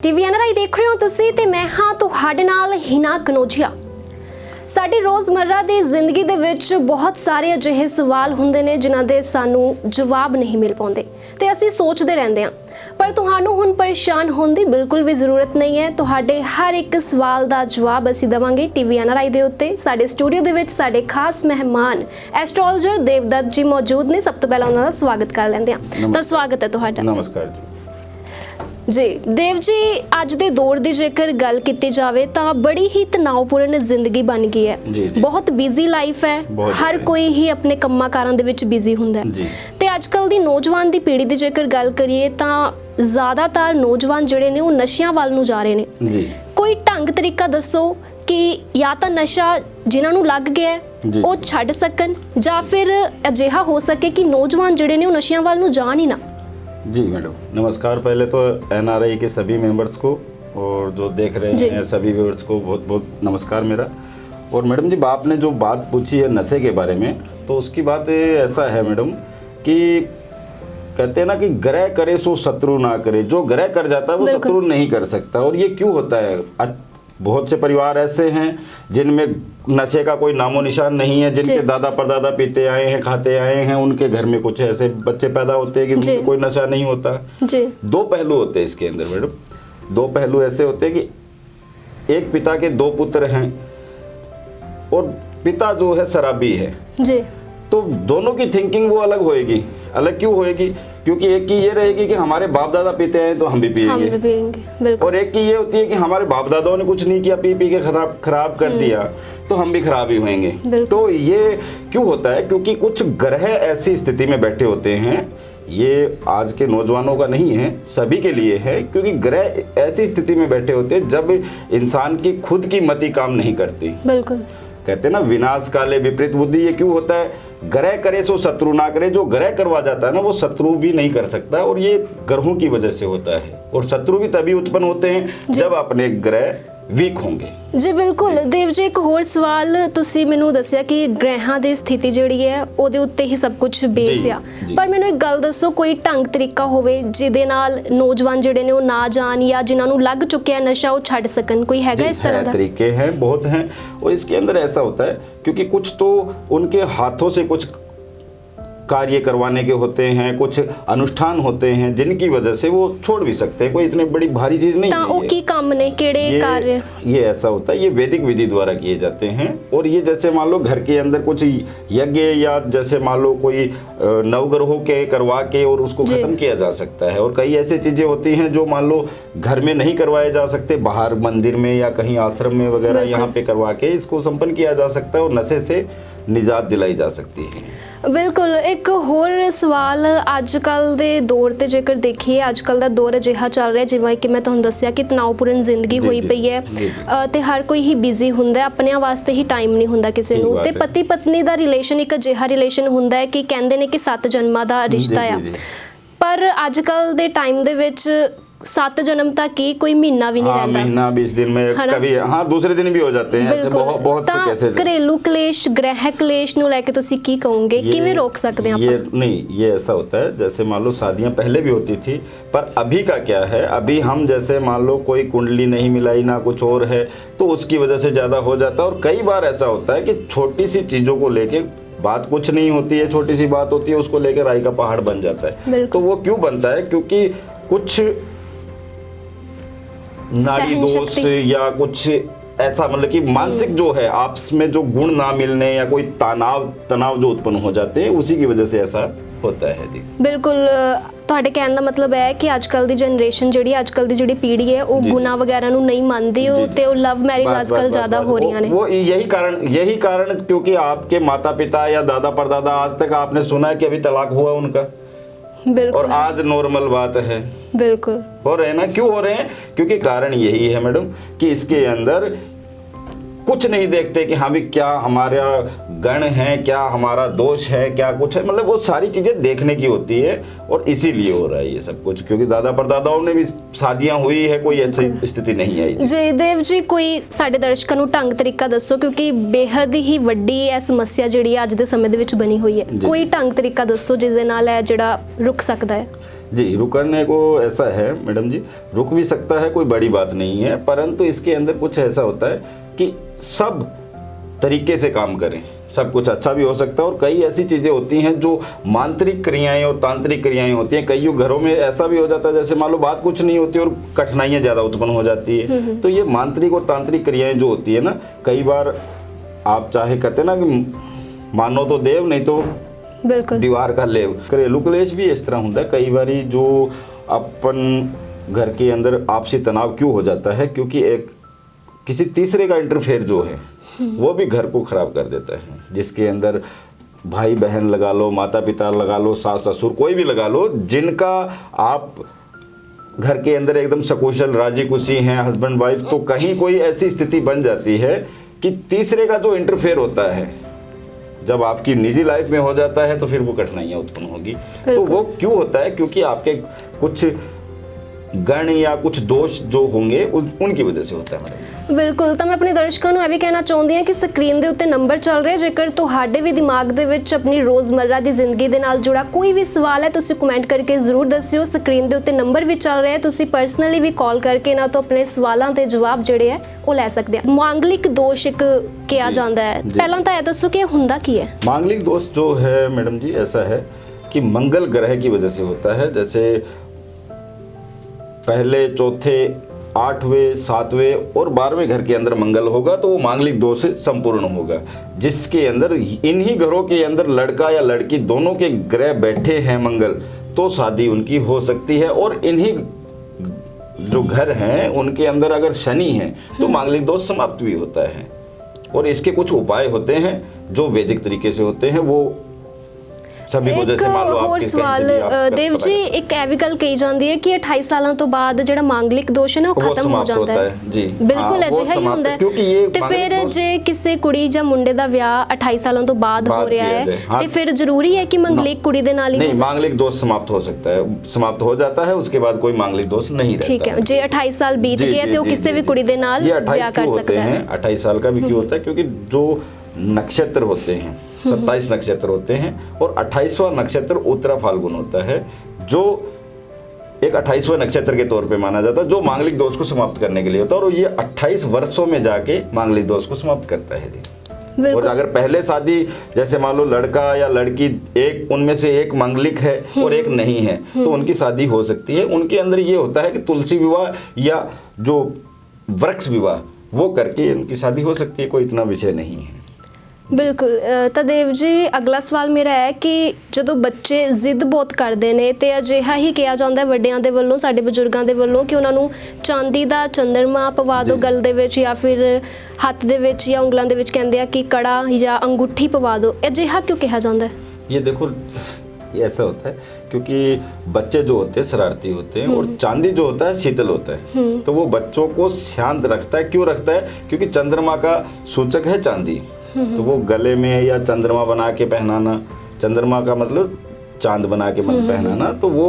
TV NRI देख रहे हो तुसी ते मैं हाँ तुहाडे नाल हिना कनोजिया। साडी रोज़मर्रा दी जिंदगी दे विच बहुत सारे अजिहे सवाल हुंदे ने जिन्हां दे सानू जवाब नहीं मिल पाउंदे ते असीं सोचदे रहिंदे हां, पर तुहानू हुण परेशान होण दी बिल्कुल भी जरूरत नहीं है। तुहाडे हर एक सवाल दा जवाब असीं देवांगे टीवी एनआरआई दे उत्ते। साडे स्टूडियो दे विच साडे खास मेहमान एस्ट्रोलॉजर देवदत्त जी मौजूद ने। सब तो पहला उन्हां दा स्वागत कर लैंदे हां। तां स्वागत है तुहाडा। नमस्कार जी। जी देव जी, अज दे दौर दी जेकर गल कीती जावे तां बड़ी ही तनावपूर्ण जिंदगी बन गई है। जी। बहुत बिजी लाइफ है, हर कोई ही अपने कम्मां कारां दे विच बिजी हुंदा है ते अजकल दी नौजवान दी पीढ़ी दी जेकर गल करिए तां ज़्यादातर नौजवान जिहड़े ने वो नशियां वल नूं जा रहे ने। जी। कोई ढंग तरीका दसो कि या तां नशा जिन्हां नूं लग गया है वो छड्ड सकन जां फिर अजिहा हो सके कि नौजवान जिहड़े ने वो नशियां वल नूं जाण ही ना। जी मैडम, नमस्कार। पहले तो एनआरआई के सभी मेंबर्स को और जो देख रहे हैं सभी व्यूअर्स को बहुत बहुत नमस्कार मेरा। और मैडम जी, आपने जो बात पूछी है नशे के बारे में, तो उसकी बात ऐसा है मैडम कि कहते हैं ना कि ग्रह करे सो शत्रु ना करे। जो ग्रह कर जाता है वो शत्रु नहीं कर सकता। और ये क्यों होता है? बहुत से परिवार ऐसे हैं जिनमें नशे का कोई नामो निशान नहीं है, जिनके दादा परदादा पीते आए हैं, खाते आए हैं, उनके घर में कुछ ऐसे बच्चे पैदा होते हैं कि उनको कोई नशा नहीं होता। जी। दो पहलू होते हैं इसके अंदर मैडम। दो पहलू ऐसे होते हैं कि एक पिता के दो पुत्र हैं और पिता जो है शराबी है। जी। तो दोनों की थिंकिंग वो अलग होएगी। अलग क्यों होएगी? क्योंकि एक की ये रहेगी कि हमारे बाप दादा पीते हैं तो हम भी पिएंगे। और एक की ये होती है कि हमारे बाप दादाओं ने कुछ नहीं किया, पी पी के खराब कर दिया तो हम भी खराब ही होंगे। तो ये क्यों होता है? क्योंकि कुछ ग्रह ऐसी स्थिति में बैठे होते हैं। ये आज के नौजवानों का नहीं है, सभी के लिए है। क्योंकि ग्रह ऐसी स्थिति में बैठे होते हैं जब इंसान की खुद की मति काम नहीं करती। बिल्कुल। कहते हैं ना, विनाश काले विपरीत बुद्धि। ये क्यों होता है? ग्रह करे सो शत्रु ना करे। जो ग्रह करवा जाता है ना वो शत्रु भी नहीं कर सकता। और ये ग्रहों की वजह से होता है। और शत्रु भी तभी उत्पन्न होते हैं जब अपने ग्रह वीक होंगे। जी बिल्कुल। देव जी, एक होर सवाल तुसी मैनू दस्सिया कि ग्रहां दी स्थिति जिहड़ी है ओदे उत्ते ही सब कुछ बेस आ, पर मैनू एक गल दसो, कोई ढंग तरीका होवे जिहदे नाल नौजवान जिहड़े ने वो ना जान या जिन्हां नूं लग चुकिया नशा वो छड्ड सकन? कोई हैगा इस तरह दा? तरीके हैं, बहुत हैं। और इसके अंदर ऐसा होता है क्योंकि कुछ तो उनके हाथों से कुछ कार्य करवाने के होते हैं, कुछ अनुष्ठान होते हैं जिनकी वजह से वो छोड़ भी सकते हैं। कोई इतनी बड़ी भारी चीज नहीं है। की काम ने केड़े कार्य ये ऐसा होता है, ये वैदिक विधि द्वारा किए जाते हैं। और ये जैसे मान लो घर के अंदर कुछ यज्ञ या जैसे मान लो कोई नवग्रहों के करवा के और उसको खत्म किया जा सकता है। और कई ऐसी चीजें होती हैं जो मान लो घर में नहीं करवाए जा सकते, बाहर मंदिर में या कहीं आश्रम में वगैरह यहाँ पे करवा के इसको संपन्न किया जा सकता है और नशे से निजात दिलाई जा सकती है। बिल्कुल। एक होर सवाल, अजकल दे दौर ते जेकर देखिए, अजकल दा दौर अजिहा चल रहा जिवें कि मैं तुहानूं दस्सिया कि तनावपूर्ण जिंदगी होई पई है ते हर कोई ही बिजी हुंदा है, अपने वास्ते ही टाइम नहीं हुंदा किसी नूं। ते पति पत्नी दा रिलेशन एक अजिहा रिलेशन हुंदा है कि कहंदे ने कि 7 जन्मां दा रिश्ता आ, पर अजकल दे टाइम दे विच 7 जन्म तक ही कोई महीना भी नहीं रहता। महीना 20 दिन में कभी दूसरे दिन भी हो जाते हैं। ऐसे बहुत से कैसे घरेलू क्लेश, ग्रह क्लेश नु लेके तुसी की कहोगे, किवें रोक सकते हैं आप? ये नहीं, ये ऐसा होता है जैसे मान लो शादियां पहले भी होती थी, पर अभी का क्या है, अभी हम जैसे मान लो कोई कुंडली नहीं मिलाई ना कुछ और है तो उसकी वजह से ज्यादा हो जाता है। और कई बार ऐसा होता है कि छोटी सी चीजों को लेके बात कुछ नहीं होती है, छोटी सी बात होती है, उसको लेकर राई का पहाड़ बन जाता है। तो वो क्यों बनता है? क्योंकि कुछ नाड़ी दोष या कुछ ऐसा, मतलब कि मानसिक जो है आपस में जो गुण ना मिलने या कोई तनाव जो उत्पन्न हो जाते हैं, उसी की वजह से ऐसा होता है। जी बिल्कुल। ਤੁਹਾਡੇ ਕਹਿਣ ਦਾ ਮਤਲਬ ਹੈ ਕਿ ਅੱਜਕੱਲ ਦੀ ਜਨਰੇਸ਼ਨ ਜਿਹੜੀ ਅੱਜਕੱਲ ਦੀ ਜਿਹੜੀ ਪੀੜ੍ਹੀ ਹੈ ਉਹ ਗੁਨਾ वगैरह ਨੂੰ नहीं मानती ਤੇ ਉਹ लव मैरिज आजकल ज़्यादा हो रही हैं। वो यही कारण क्योंकि आपके माता पिता या दादा परदादा आज तक आपने सुना है कि अभी तलाक हुआ उनका। बिल्कुल। और आज नॉर्मल बात है। बिल्कुल। हो रहे हैं ना? क्यों हो रहे हैं? क्योंकि कारण यही है मैडम कि इसके अंदर कुछ नहीं देखते कि हाँ भी क्या हमारा गण है, क्या हमारा दोष है, क्या कुछ है। मतलब वो सारी चीजें देखने की होती है और इसीलिए हो रहा है ये सब कुछ, क्योंकि दादा परदादाओं ने भी शादियां हुई है, कोई ऐसी स्थिति नहीं आई। जी देव जी, कोई साडे दर्शकों ਨੂੰ ਢੰਗ ਤਰੀਕਾ ਦੱਸੋ, क्योंकि बेहद ही ਵੱਡੀ ਇਹ ਸਮੱਸਿਆ ਜਿਹੜੀ ਅੱਜ ਦੇ ਸਮੇਂ ਦੇ ਵਿੱਚ ਬਣੀ ਹੋਈ ਹੈ। ਕੋਈ ਢੰਗ ਤਰੀਕਾ ਦੱਸੋ ਜਿਸ ਦੇ ਨਾਲ ਇਹ ਜਿਹੜਾ ਰੁਕ ਸਕਦਾ ਹੈ। जी, रुकने को ऐसा है मैडम जी, रुक भी सकता है, कोई बड़ी बात नहीं है, परंतु इसके अंदर कुछ ऐसा होता है कि सब तरीके से काम करें, सब कुछ अच्छा भी हो सकता है। और कई ऐसी चीज़ें होती हैं जो मांत्रिक क्रियाएं और तांत्रिक क्रियाएं होती हैं। कई घरों में ऐसा भी हो जाता है जैसे मान लो बात कुछ नहीं होती और कठिनाइयाँ ज़्यादा उत्पन्न हो जाती है। तो ये मांत्रिक और तांत्रिक क्रियाएं जो होती है ना, कई बार आप चाहे कहते ना कि मानो तो देव नहीं तो बिल्कुल दीवार का लेव। घरेलू क्लेश भी इस तरह होता है कई बार जो अपन घर के अंदर आपसी तनाव क्यों हो जाता है, क्योंकि एक किसी तीसरे का इंटरफेयर जो है वो भी घर को खराब कर देता है, जिसके अंदर भाई बहन लगा लो, माता पिता लगा लो, सास ससुर कोई भी लगा लो, जिनका आप घर के अंदर एकदम सकुशल राजी खुशी हैं हस्बैंड वाइफ, तो कहीं कोई ऐसी स्थिति बन जाती है कि तीसरे का जो इंटरफेयर होता है जब आपकी निजी लाइफ में हो जाता है तो फिर वो कठिनाइयाँ उत्पन्न होगी। तो वो क्यों होता है, क्योंकि आपके कुछ गण या कुछ दोष जो होंगे उनकी वजह से होता है मैडम। ਬਿਲਕੁਲ ਤਾਂ ਮੈਂ ਆਪਣੇ ਦਰਸ਼ਕਾਂ ਨੂੰ ਇਹ ਵੀ ਕਹਿਣਾ ਚਾਹੁੰਦੀ ਹਾਂ ਕਿ ਸਕਰੀਨ ਦੇ ਉੱਤੇ ਨੰਬਰ ਚੱਲ ਰਿਹਾ, ਜੇਕਰ ਤੁਹਾਡੇ ਵੀ ਦਿਮਾਗ ਦੇ ਵਿੱਚ ਆਪਣੀ ਰੋਜ਼ਮਰਰਾ ਦੀ ਜ਼ਿੰਦਗੀ ਦੇ ਨਾਲ ਜੁੜਾ ਕੋਈ ਵੀ ਸਵਾਲ ਹੈ ਤੁਸੀਂ ਕਮੈਂਟ ਕਰਕੇ ਜ਼ਰੂਰ ਦੱਸਿਓ। ਸਕਰੀਨ ਦੇ ਉੱਤੇ ਨੰਬਰ ਵੀ ਚੱਲ ਰਿਹਾ, ਤੁਸੀਂ ਪਰਸਨਲੀ ਵੀ ਕਾਲ ਕਰਕੇ ਇਹਨਾਂ ਤੋਂ ਆਪਣੇ ਸਵਾਲਾਂ ਦੇ ਜਵਾਬ ਜਿਹੜੇ ਹੈ ਉਹ ਲੈ ਸਕਦੇ ਆ। ਮਾਂਗਲਿਕ ਦੋਸ਼ ਇੱਕ ਕਿਹਾ ਜਾਂਦਾ ਹੈ, ਪਹਿਲਾਂ ਤਾਂ ਇਹ ਦੱਸੋ ਕਿ ਇਹ ਹੁੰਦਾ ਕੀ ਹੈ। मांगलिक दोष जो है मैडम जी ऐसा है कि मंगल ग्रह की वजह से होता है। जैसे पहले चौथे 8वें 7वें और 12वें घर के अंदर मंगल होगा तो वो मांगलिक दोष संपूर्ण होगा, जिसके अंदर इन्हीं घरों के अंदर लड़का या लड़की दोनों के ग्रह बैठे हैं मंगल, तो शादी उनकी हो सकती है। और इन्हीं जो घर हैं उनके अंदर अगर शनि है तो मांगलिक दोष समाप्त भी होता है। और इसके कुछ उपाय होते हैं जो वैदिक तरीके से होते हैं, वो सभी को जैसे मान लो एक और सवाल देव जी, एक ਇਹ ਵੀ ਗੱਲ ਕਹੀ ਜਾਂਦੀ ਹੈ ਕਿ 28 ਸਾਲਾਂ ਤੋਂ ਬਾਅਦ ਜਿਹੜਾ ਮਾਂਗਲਿਕ ਦੋਸ਼ ਹੈ ਨਾ ਉਹ ਖਤਮ ਹੋ ਜਾਂਦਾ ਹੈ। ਜੀ ਬਿਲਕੁਲ ਅਜਿਹਾ ਹੀ ਹੁੰਦਾ ਹੈ। ਤੇ ਫਿਰ ਜੇ ਕਿਸੇ ਕੁੜੀ ਜਾਂ ਮੁੰਡੇ ਦਾ ਵਿਆਹ 28 ਸਾਲਾਂ ਤੋਂ ਬਾਅਦ ਹੋ ਰਿਹਾ ਹੈ ਤੇ ਫਿਰ ਜ਼ਰੂਰੀ ਹੈ ਕਿ ਮੰਗਲਿਕ ਕੁੜੀ ਦੇ ਨਾਲ ਹੀ नहीं, मांगलिक दोष समाप्त हो सकता है, समाप्त हो जाता है, उसके बाद कोई मांगलिक दोष नहीं रहता। ठीक है, जे 28 साल बीत गए तो किसी भी कुड़ी दे नाल ब्याह कर सकता है। 28 साल का भी क्यों होता है, क्योंकि जो नक्षत्र होते हैं 27 नक्षत्र होते हैं और 28वां नक्षत्र उत्तरा फाल्गुन होता है, जो एक 28वें नक्षत्र के तौर पे माना जाता है, जो मांगलिक दोष को समाप्त करने के लिए होता है। और ये 28 वर्षों में जाके मांगलिक दोष को समाप्त करता है जी। और अगर पहले शादी जैसे मान लो लड़का या लड़की एक उनमें से एक मांगलिक है और एक नहीं है तो उनकी शादी हो सकती है। उनके अंदर ये होता है कि तुलसी विवाह या जो वृक्ष विवाह वो करके उनकी शादी हो सकती है, कोई इतना विषय नहीं है। ਬਿਲਕੁਲ ਤਾਂ ਦੇਵ ਜੀ ਅਗਲਾ ਸਵਾਲ ਮੇਰਾ ਹੈ ਕਿ ਜਦੋਂ ਬੱਚੇ ਜ਼ਿੱਦ ਬਹੁਤ ਕਰਦੇ ਨੇ ਤੇ ਅਜਿਹਾ ਹੀ ਕਿਹਾ ਜਾਂਦਾ ਹੈ ਵੱਡਿਆਂ ਦੇ ਵੱਲੋਂ, ਸਾਡੇ ਬਜ਼ੁਰਗਾਂ ਦੇ ਵੱਲੋਂ, ਕਿ ਉਹਨਾਂ ਨੂੰ ਚਾਂਦੀ ਦਾ ਚੰਦਰਮਾ ਪਵਾ ਦਿਓ ਗਲ ਦੇ ਵਿੱਚ ਜਾਂ ਫਿਰ ਹੱਥ ਦੇ ਵਿੱਚ ਜਾਂ ਉਂਗਲਾਂ ਦੇ ਵਿੱਚ, ਕਹਿੰਦੇ ਆ ਕਿ ਕੜਾ ਜਾਂ ਅੰਗੂਠੀ ਪਵਾ ਦਿਓ, ਅਜਿਹਾ ਕਿਉਂ ਕਿਹਾ ਜਾਂਦਾ ਹੈ। ये देखो ये ऐसा होता है क्योंकि बच्चे जो होते हैं शरारती होते हैं और चांदी जो होता है शीतल होता है, तो वो बच्चों को शांत रखता है। क्यों रखता है, क्योंकि चंद्रमा का सूचक है चांदी, तो वो गले में या चंद्रमा बना के पहनाना, चंद्रमा का मतलब चांद बना के पहनाना, तो वो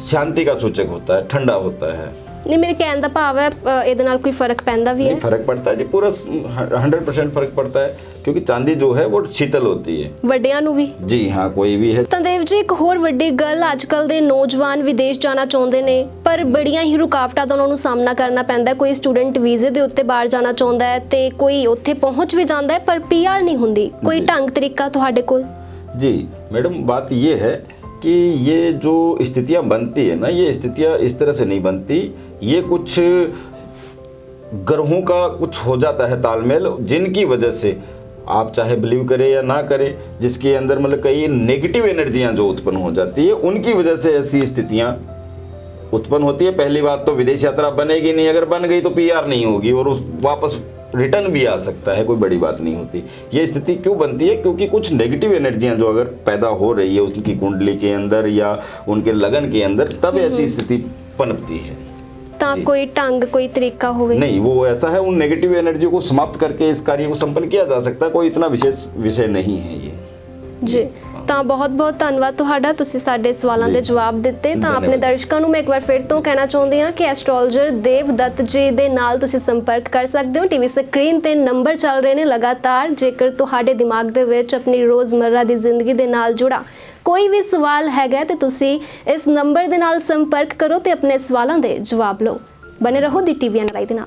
शांति का सूचक होता है, ठंडा होता है। नहीं, मेरे कहने का भाव है ਇਹਦੇ ਨਾਲ ਕੋਈ ਫਰਕ ਪੈਂਦਾ ਵੀ ਹੈ। नहीं, फर्क पड़ता है जी, पूरा 100% फर्क पड़ता है, क्योंकि चांदी जो है वो शीतल होती है। ਵੱਡਿਆਂ ਨੂੰ ਵੀ जी हाँ, कोई भी है। ਤਾਂ ਦੇਵ ਜੀ ਇੱਕ ਹੋਰ ਵੱਡੀ ਗੱਲ, ਅੱਜ ਕੱਲ ਦੇ ਨੌਜਵਾਨ ਵਿਦੇਸ਼ ਜਾਣਾ ਚਾਹੁੰਦੇ ਨੇ ਪਰ ਬੜੀਆਂ ਹੀ ਰੁਕਾਵਟਾਂ ਦਾ ਉਹਨਾਂ ਨੂੰ ਸਾਹਮਣਾ ਕਰਨਾ ਪੈਂਦਾ। ਕੋਈ ਸਟੂਡੈਂਟ ਵੀਜ਼ੇ ਦੇ ਉੱਤੇ ਬਾਹਰ ਜਾਣਾ ਚਾਹੁੰਦਾ ਹੈ ਤੇ ਕੋਈ ਉੱਥੇ ਪਹੁੰਚ ਵੀ ਜਾਂਦਾ ਹੈ ਪਰ ਪੀਆਰ ਨਹੀਂ ਹੁੰਦੀ। ਕੋਈ ਢੰਗ ਤਰੀਕਾ ਤੁਹਾਡੇ ਕੋਲ? जी मैडम, बात ये है कि ये जो स्थितियाँ बनती है ना, ये स्थितियाँ इस तरह से नहीं बनती, ये कुछ ग्रहों का कुछ हो जाता है तालमेल, जिनकी वजह से आप चाहे बिलीव करें या ना करें, जिसके अंदर मतलब कई नेगेटिव एनर्जियाँ जो उत्पन्न हो जाती है, उनकी वजह से ऐसी स्थितियाँ उत्पन्न होती है। पहली बात तो विदेश यात्रा बनेगी नहीं, अगर बन गई तो पीआर नहीं होगी और उस वापस रिटर्न भी आ सकता है, कोई बड़ी बात नहीं होती। ये स्थिति क्यों बनती है, क्योंकि कुछ नेगेटिव एनर्जियां जो अगर पैदा हो रही है उनकी कुंडली के अंदर या उनके लगन के अंदर, तब ऐसी स्थिति पनपती है। ਤਾਂ ਕੋਈ ਢੰਗ ਕੋਈ ਤਰੀका ਹੋਵੇ? नहीं, वो ऐसा है, उन नेगेटिव एनर्जी को समाप्त करके इस कार्य को संपन्न किया जा सकता है, कोई इतना विशेष विषय नहीं है ये ਜੀ। ਤਾਂ ਬਹੁਤ ਬਹੁਤ ਧੰਨਵਾਦ ਤੁਹਾਡਾ, ਤੁਸੀਂ ਸਾਡੇ ਸਵਾਲਾਂ ਦੇ ਜਵਾਬ ਦਿੱਤੇ। ਤਾਂ ਆਪਣੇ ਦਰਸ਼ਕਾਂ ਨੂੰ ਮੈਂ ਇੱਕ ਵਾਰ ਫਿਰ ਤੋਂ ਕਹਿਣਾ ਚਾਹੁੰਦੀ ਹਾਂ ਕਿ ਐਸਟ੍ਰੋਲੋਜਰ ਦੇਵ ਦੱਤ ਜੀ ਦੇ ਨਾਲ ਤੁਸੀਂ ਸੰਪਰਕ ਕਰ ਸਕਦੇ ਹੋ। ਟੀਵੀ ਸਕਰੀਨ ਤੇ ਨੰਬਰ ਚੱਲ ਰਹੇ ਨੇ ਲਗਾਤਾਰ। ਜੇਕਰ ਤੁਹਾਡੇ ਦਿਮਾਗ ਦੇ ਵਿੱਚ ਆਪਣੀ ਰੋਜ਼ਮਰਰਾ ਦੀ ਜ਼ਿੰਦਗੀ ਦੇ ਨਾਲ ਜੁੜਾ ਕੋਈ ਵੀ ਸਵਾਲ ਹੈਗਾ ਤੇ ਤੁਸੀਂ ਇਸ ਨੰਬਰ ਦੇ ਨਾਲ ਸੰਪਰਕ ਕਰੋ ਤੇ ਆਪਣੇ ਸਵਾਲਾਂ ਦੇ ਜਵਾਬ ਲਓ। ਬਨੇ ਰਹੋ ਦੀ ਟੀਵੀ NRI ਦੇ ਨਾਲ।